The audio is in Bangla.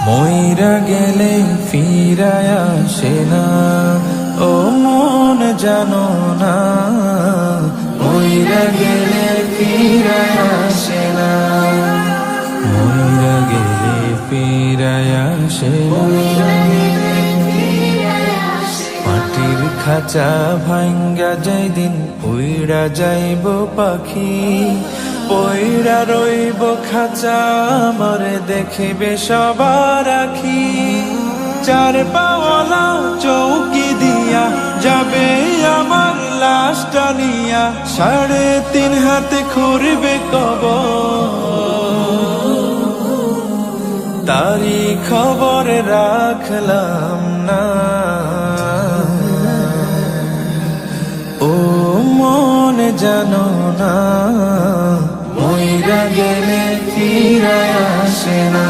মইরা গেলে ফিরায় আসে না, ও মন জানো না। মইরা গেলে ফিরায় আসে না, মইরা গেলে ফিরায় আসে না। মাটির খাঁচা ভাঙ্গা যাই দিন উইড়া যাইব পাখি, পইরা রইব খাঁচা মরে দেখিবে সবার আখি। চার পাওয়ালা চৌকি দিয়া যাবে আমার লাশটা নিয়া, 3.5 হাতে খুঁড়বে কবর, তারি খবর রাখলাম না। ও মন জানো না, মইরা গেলে ফিরায় আসে না।